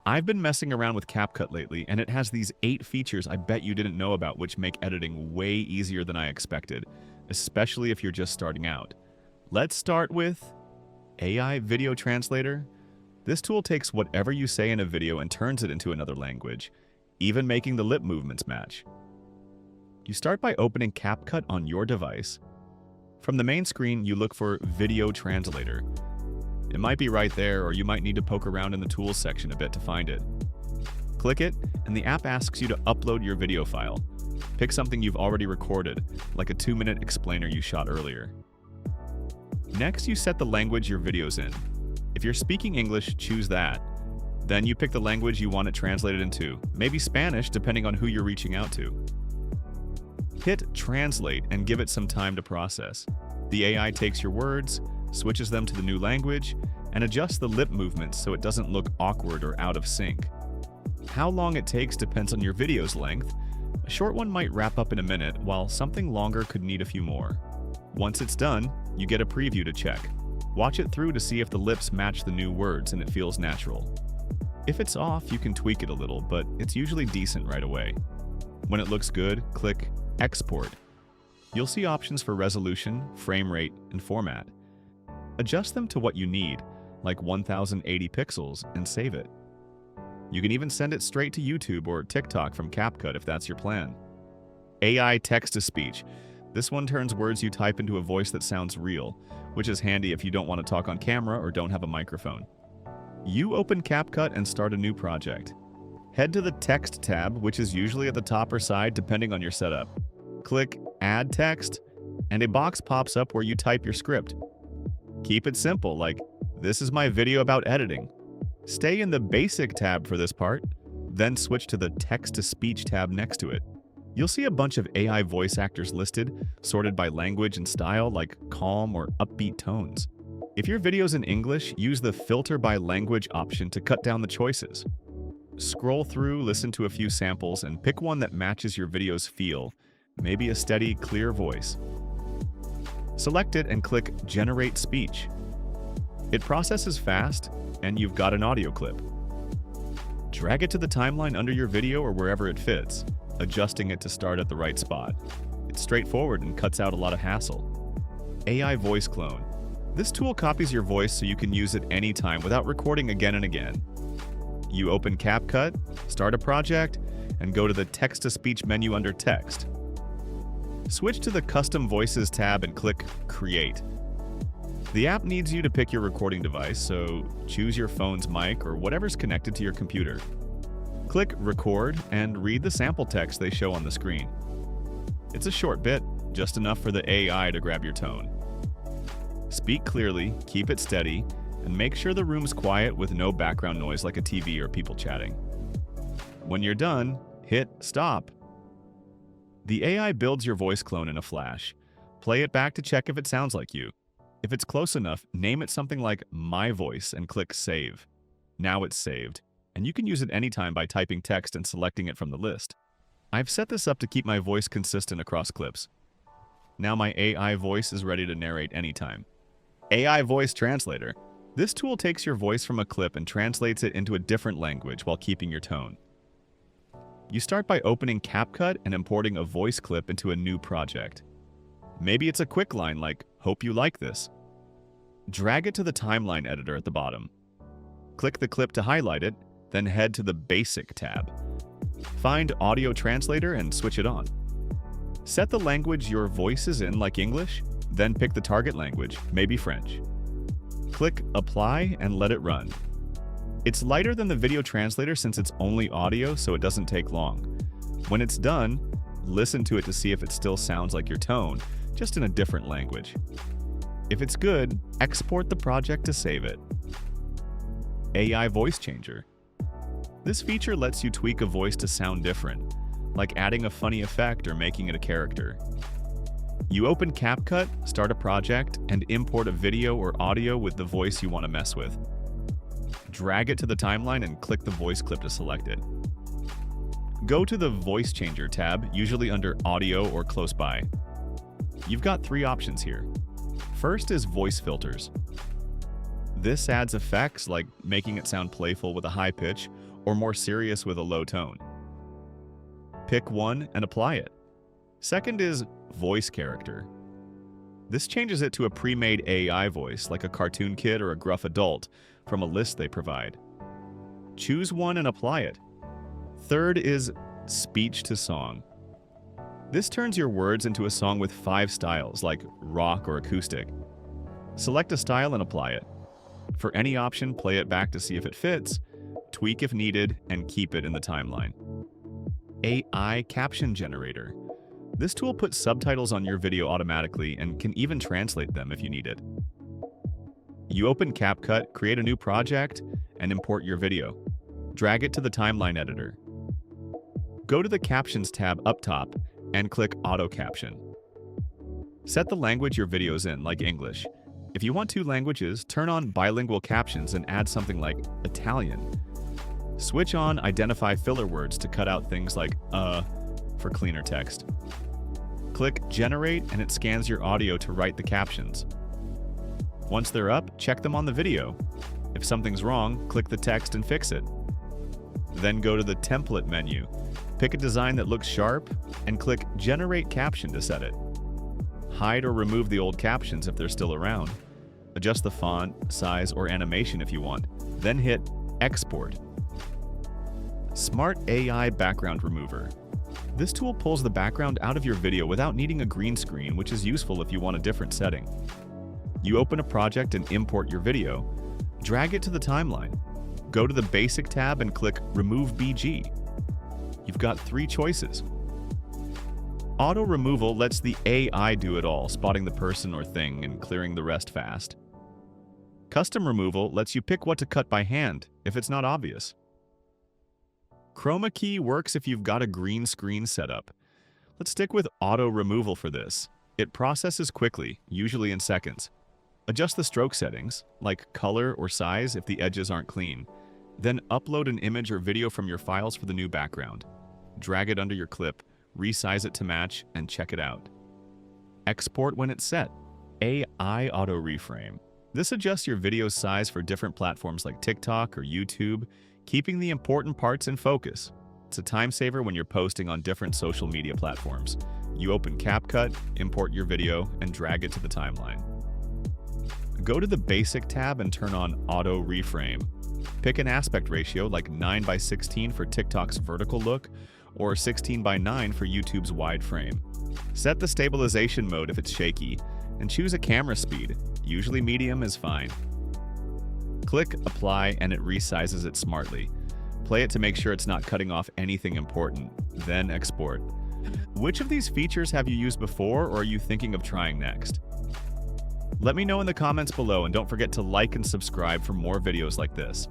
I've been messing around with CapCut lately, and it has these 8 features I bet you didn't know about which make editing way easier than I expected, especially if you're just starting out. Let's start with AI Video Translator. This tool takes whatever you say in a video and turns it into another language, even making the lip movements match. You start by opening CapCut on your device. From the main screen, you look for Video Translator. It might be right there, or you might need to poke around in the Tools section a bit to find it. Click it, and the app asks you to upload your video file. Pick something you've already recorded, like a 2-minute explainer you shot earlier. Next, you set the language your video's in. If you're speaking English, choose that. Then you pick the language you want it translated into, maybe Spanish depending on who you're reaching out to. Hit Translate and give it some time to process. The AI takes your words, switches them to the new language, and adjusts the lip movements so it doesn't look awkward or out of sync. How long it takes depends on your video's length. A short one might wrap up in a minute, while something longer could need a few more. Once it's done, you get a preview to check. Watch it through to see if the lips match the new words and it feels natural. If it's off, you can tweak it a little, but it's usually decent right away. When it looks good, click Export. You'll see options for resolution, frame rate, and format. Adjust them to what you need, like 1080 pixels, and save it. You can even send it straight to YouTube or TikTok from CapCut if that's your plan. AI Text-to-Speech. This one turns words you type into a voice that sounds real, which is handy if you don't want to talk on camera or don't have a microphone. You open CapCut and start a new project. Head to the Text tab, which is usually at the top or side depending on your setup. Click Add Text, and a box pops up where you type your script. Keep it simple, like, "This is my video about editing." Stay in the Basic tab for this part, then switch to the Text-to-Speech tab next to it. You'll see a bunch of AI voice actors listed, sorted by language and style, like calm or upbeat tones. If your video's in English, use the Filter by Language option to cut down the choices. Scroll through, listen to a few samples, and pick one that matches your video's feel, maybe a steady, clear voice. Select it and click Generate Speech. It processes fast, and you've got an audio clip. Drag it to the timeline under your video or wherever it fits, adjusting it to start at the right spot. It's straightforward and cuts out a lot of hassle. AI Voice Clone. This tool copies your voice so you can use it anytime without recording again and again. You open CapCut, start a project, and go to the Text-to-Speech menu under Text. Switch to the Custom Voices tab and click Create. The app needs you to pick your recording device, so choose your phone's mic or whatever's connected to your computer. Click Record and read the sample text they show on the screen. It's a short bit, just enough for the AI to grab your tone. Speak clearly, keep it steady, and make sure the room's quiet with no background noise like a TV or people chatting. When you're done, hit Stop. The AI builds your voice clone in a flash. Play it back to check if it sounds like you. If it's close enough, name it something like My Voice and click Save. Now it's saved, and you can use it anytime by typing text and selecting it from the list. I've set this up to keep my voice consistent across clips. Now my AI voice is ready to narrate anytime. AI Voice Translator. This tool takes your voice from a clip and translates it into a different language while keeping your tone. You start by opening CapCut and importing a voice clip into a new project. Maybe it's a quick line like, "Hope you like this." Drag it to the timeline editor at the bottom. Click the clip to highlight it, then head to the Basic tab. Find Audio Translator and switch it on. Set the language your voice is in, like English, then pick the target language, maybe French. Click Apply and let it run. It's lighter than the video translator since it's only audio, so it doesn't take long. When it's done, listen to it to see if it still sounds like your tone, just in a different language. If it's good, export the project to save it. AI Voice Changer. This feature lets you tweak a voice to sound different, like adding a funny effect or making it a character. You open CapCut, start a project, and import a video or audio with the voice you want to mess with. Drag it to the timeline and click the voice clip to select it. Go to the Voice Changer tab, usually under Audio or close by. You've got 3 options here. First is Voice Filters. This adds effects like making it sound playful with a high pitch, or more serious with a low tone. Pick one and apply it. Second is voice character. This changes it to a pre-made AI voice, like a cartoon kid or a gruff adult, from a list they provide. Choose one and apply it. Third is speech to song. This turns your words into a song with 5 styles, like rock or acoustic. Select a style and apply it. For any option, play it back to see if it fits, tweak if needed, and keep it in the timeline. AI Caption Generator. This tool puts subtitles on your video automatically and can even translate them if you need it. You open CapCut, create a new project, and import your video. Drag it to the timeline editor. Go to the Captions tab up top and click Auto Caption. Set the language your video's in, like English. If you want 2 languages, turn on bilingual captions and add something like Italian. Switch on Identify filler words to cut out things like for cleaner text. Click Generate and it scans your audio to write the captions. Once they're up, check them on the video. If something's wrong, click the text and fix it. Then go to the Template menu. Pick a design that looks sharp and click Generate Caption to set it. Hide or remove the old captions if they're still around. Adjust the font, size, or animation if you want. Then hit Export. Smart AI Background Remover. This tool pulls the background out of your video without needing a green screen, which is useful if you want a different setting. You open a project and import your video. Drag it to the timeline. Go to the Basic tab and click Remove BG. You've got 3 choices. Auto removal lets the AI do it all, spotting the person or thing and clearing the rest fast. Custom removal lets you pick what to cut by hand if it's not obvious. Chroma key works if you've got a green screen setup. Let's stick with auto removal for this. It processes quickly, usually in seconds. Adjust the stroke settings, like color or size if the edges aren't clean. Then upload an image or video from your files for the new background. Drag it under your clip, resize it to match, and check it out. Export when it's set. AI Auto Reframe. This adjusts your video's size for different platforms like TikTok or YouTube, keeping the important parts in focus. It's a time saver when you're posting on different social media platforms. You open CapCut, import your video, and drag it to the timeline. Go to the Basic tab and turn on Auto Reframe. Pick an aspect ratio like 9:16 for TikTok's vertical look or 16:9 for YouTube's wide frame. Set the stabilization mode if it's shaky, and choose a camera speed. Usually medium is fine. Click Apply and it resizes it smartly. Play it to make sure it's not cutting off anything important, then export. Which of these features have you used before or are you thinking of trying next? Let me know in the comments below and don't forget to like and subscribe for more videos like this.